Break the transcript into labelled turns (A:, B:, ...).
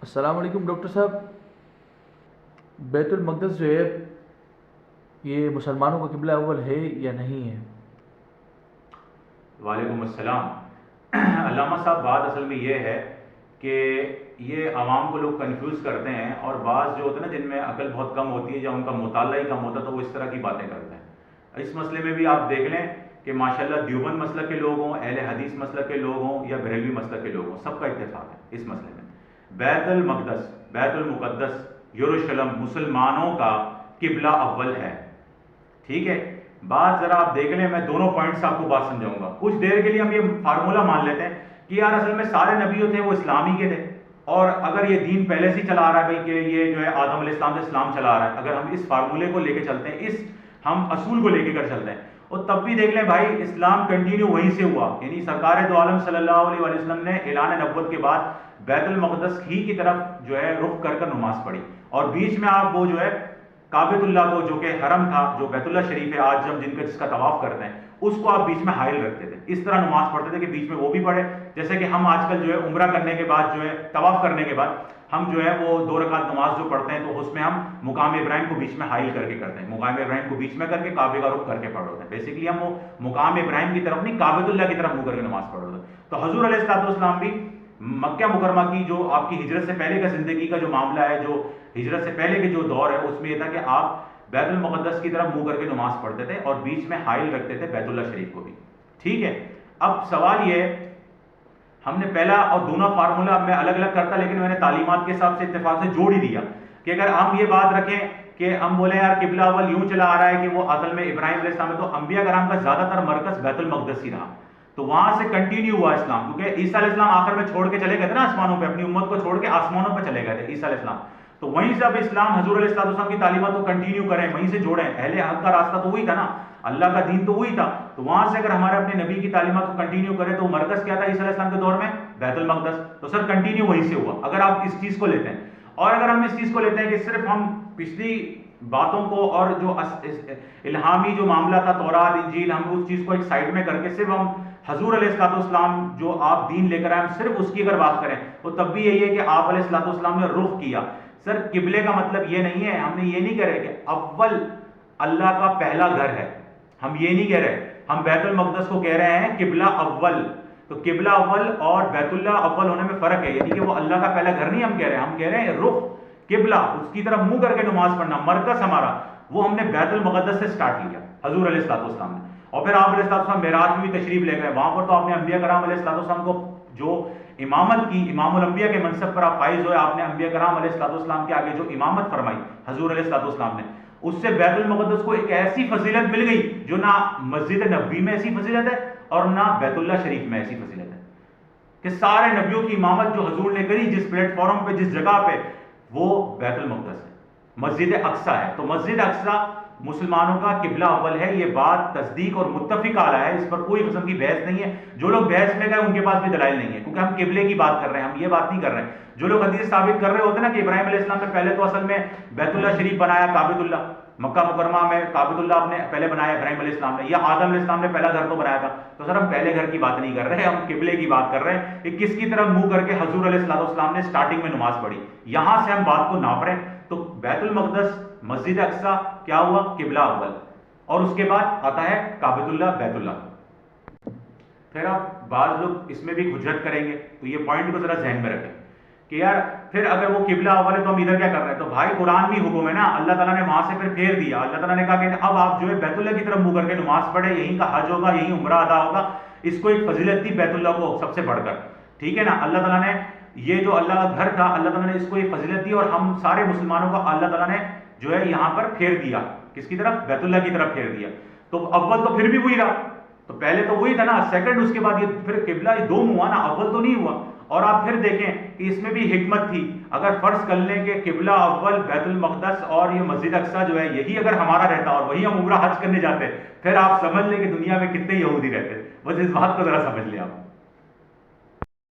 A: السلام علیکم ڈاکٹر صاحب، بیت المقدس جو ہے یہ مسلمانوں کا قبلہ اول ہے یا نہیں ہے؟
B: وعلیکم السلام۔ علامہ صاحب، بات اصل میں یہ ہے کہ یہ عوام کو لوگ کنفیوز کرتے ہیں، اور بعض جو ہوتے ہیں نا جن میں عقل بہت کم ہوتی ہے یا ان کا مطالعہ ہی کم ہوتا ہے تو وہ اس طرح کی باتیں کرتے ہیں۔ اس مسئلے میں بھی آپ دیکھ لیں کہ ماشاءاللہ دیوبند مسلک کے لوگ ہوں، اہل حدیث مسلک کے لوگ ہوں یا بریلوی مسلک کے لوگ ہوں، سب کا اتفاق ہے اس مسئلے میں۔ بیت المقدس، بیت المقدس، یروشلم مسلمانوں کا قبلہ اول ہے، ٹھیک ہے؟ بات ذرا آپ دیکھ لیں، میں دونوں پوائنٹس آپ کو بات سمجھاؤں گا۔ کچھ دیر کے لیے ہم یہ فارمولہ مان لیتے ہیں کہ یار اصل میں سارے نبی جو تھے وہ اسلامی کے تھے، اور اگر یہ دین پہلے سے چلا آ رہا ہے بھائی کہ یہ جو ہے آدم علیہ السلام سے اسلام چلا آ رہا ہے، اگر ہم اس فارمولے کو لے کے چلتے ہیں، اس ہم اصول کو لے کے کر چلتے ہیں، اور تب بھی دیکھ لیں بھائی اسلام کنٹینیو وہیں سے ہوا، یعنی سرکار دو عالم صلی اللہ علیہ وسلم نے اعلان نبوت کے بعد بیت المقدس ہی کی طرف جو ہے رخ کر کر نماز پڑھی، اور بیچ میں آپ وہ جو ہے کعبۃ اللہ کو، جو کہ حرم تھا، جو بیت اللہ شریف ہے آج ہم جس کا طواف کرتے ہیں، اس کو آپ بیچ میں حائل رکھتے تھے، اس طرح نماز پڑھتے تھے کہ بیچ میں وہ بھی پڑھے۔ جیسے کہ ہم آج کل جو ہے عمرہ کرنے کے بعد جو ہے طواف کرنے کے بعد ہم جو ہے وہ 2 رکعت نماز جو پڑھتے ہیں تو اس میں ہم مقام ابراہیم کو بیچ میں حائل کر کے کرتے ہیں، مقام ابراہیم کو بیچ میں کر کے کعبے کا رخ کر کے پڑھ ہوتے ہیں۔ بیسیکلی ہم وہ مقام ابراہیم کی طرف نہیں، کعبۃ اللہ کی طرف منہ کر کے نماز پڑھ ہوتے ہیں۔ تو حضور علیہ السلام بھی مکہ مکرمہ کی جو آپ کی ہجرت سے پہلے کا زندگی کا جو معاملہ ہے، جو ہجرت سے پہلے کے جو دور ہے، اس میں یہ تھا کہ آپ بیت المقدس کی طرف منہ کر کے نماز پڑھتے تھے اور بیچ میں حائل رکھتے تھے بیت اللہ شریف کو بھی، ٹھیک ہے؟ اب سوال یہ ہے، ہم نے پہلا اور دوسرا فارمولہ میں الگ الگ کرتا، لیکن میں نے تعلیمات کے حساب سے اتفاق سے جوڑ ہی دیا کہ اگر ہم یہ بات رکھیں کہ ہم بولیں یار قبلہ اول یوں چلا آ رہا ہے کہ وہ اصل میں ابراہیم علیہ السلام ہے، تو انبیاء کرام کا زیادہ تر مرکز بیت المقدس ہی رہا، تو وہاں سے کنٹینیو ہوا اسلام، کیونکہ عیسیٰ علیہ السلام آخر میں چھوڑ کے چلے گئے تھے نا آسمانوں پہ، اپنی امت کو چھوڑ کے آسمانوں پہ چلے گئے تھے عیسیٰ علیہ السلام، تو وہیں سے اب اسلام حضور علیہ السلام کی تعلیمات کو کنٹینیو کریں، وہیں سے جوڑیں، اہل حق کا راستہ تو وہی تھا نا، اللہ کا دین تو وہی تھا، تو وہاں سے اگر ہمارے اپنے نبی کی تعلیمات کو کنٹینیو کریں تو مرکز کیا تھا عیسیٰ علیہ السلام کے دور میں؟ بیت المقدس، تو سر کنٹینیو وہیں سے ہوا اگر آپ اس چیز کو لیتے ہیں۔ اور اگر ہم اس چیز کو لیتے ہیں کہ صرف ہم پچھلی باتوں کو اور جو الہامی جو معاملہ تھا تورات انجیل، ہم اس چیز کو ایک سائڈ میں کر کے صرف ہم حضور علیہ السلام جو آپ دین لے کر آئے ہم صرف اس کی اگر بات کریں، تو تب بھی یہی ہے کہ آپ علیہ السلام نے رخ کیا۔ سر قبلے کا مطلب یہ نہیں ہے، ہم نے یہ نہیں کرے کہ اول اللہ کا پہلا گھر ہے، ہم یہ نہیں کہہ رہے، ہم بیت المقدس کو کہہ رہے ہیں قبلہ اول، تو قبلہ اول اور بیت اللہ اول ہونے میں فرق ہے، یعنی کہ وہ اللہ کا پہلا گھر نہیں ہم کہہ رہے ہیں، ہم کہہ رہے ہیں رخ قبلہ، اس کی طرف منہ کر کے نماز پڑھنا، مرکز ہمارا وہ ہم نے بیت المقدس سے سٹارٹ لیا حضور علیہ السلام نے، اور پھر آپ علیہ السلام معراج میں بھی تشریف لے گئے، وہاں پر تو آپ نے انبیاء کرام علیہ السلام کو جو امامت کی، امام الانبیاء کے منصب پر آپ فائز ہوئے، آپ نے انبیاء کرام علیہ السلام کے آگے جو امامت فرمائی حضور علیہ السلام نے، اس سے بیت المقدس کو ایک ایسی فضیلت مل گئی جو نہ مسجد نبوی میں ایسی فضیلت ہے اور نہ بیت اللہ شریف میں ایسی فضیلت ہے، کہ سارے نبیوں کی امامت جو حضور نے کری جس پلیٹ فارم پہ، جس جگہ پہ، وہ بیت المقدس ہے، مسجد اقصی ہے، تو مسجد اقصی مسلمانوں کا قبلہ اول ہے، یہ بات تصدیق اور متفق اعلیٰ ہے، اس پر کوئی قسم کی بحث نہیں ہے، جو لوگ بحث میں گئے ان کے پاس بھی دلائل نہیں ہے، کیونکہ ہم قبلے کی بات کر رہے ہیں، ہم یہ بات نہیں کر رہے ہیں، جو لوگ حدیث ثابت کر رہے ہوتے ہیں نا کہ ابراہیم علیہ السلام نے پہلے تو اصل میں بیت اللہ شریف بنایا، کعبۃ اللہ مکہ مکرمہ میں کعبۃ اللہ آپ نے پہلے بنایا ابراہیم علیہ السلام نے، یا آدم علیہ السلام نے پہلا گھر تو بنایا تھا، تو سر ہم پہلے گھر کی بات نہیں کر رہے، ہم قبلے کی بات کر رہے ہیں کہ کس کی طرف منہ کر کے حضور علیہ السلام نے سٹارٹنگ میں نماز پڑھی، یہاں سے ہم بات کو ناپ رہے ہیں، تو بیت المقدس مسجد اقصی کیا ہوا؟ قبلہ اول، اور اس کے بعد آتا ہے کعبۃ اللہ بیت اللہ۔ پھر آپ بعض لوگ اس میں بھی حجت کریں گے، تو یہ پوائنٹ کو ذرا ذہن میں رکھیں کہ یار پھر اگر وہ قبلہ اول ہے تو ہم ادھر کیا کر رہے ہیں؟ تو بھائی قرآن بھی حکم ہے نا، اللہ تعالیٰ نے وہاں سے پھر پھیر دیا، اللہ تعالیٰ نے کہا کہ اب آپ جو ہے بیت اللہ کی طرف منہ کر کے نماز پڑھے، یہیں کا حج ہوگا، یہیں عمرہ ادا ہوگا، اس کو ایک فضیلت دی بیت اللہ کو سب سے بڑھ کر، ٹھیک ہے نا؟ اللہ تعالیٰ نے یہ جو اللہ کا گھر تھا، اللہ تعالیٰ نے اس کو ایک فضیلت دی، اور ہم سارے مسلمانوں کو اللہ تعالیٰ نے جو ہے یہاں پر پھیر دیا، کس کی طرف؟ بیت اللہ کی طرف پھیر دیا، تو اول تو پھر بھی وہی رہا، تو پہلے تو وہی تھا نا، سیکنڈ اس کے بعد یہ پھر قبلہ یہ دو ہوا نا، اول تو نہیں ہوا، اور آپ پھر دیکھیں کہ اس میں بھی حکمت تھی، اگر فرض کر لیں کہ قبلہ اول بیت المقدس اور یہ مسجد اقصی جو ہے یہی اگر ہمارا رہتا اور وہی ہم عمرہ حج کرنے جاتے، پھر آپ سمجھ لیں کہ دنیا میں کتنے یہودی رہتے، بس اس بات کو ذرا سمجھ لیں آپ۔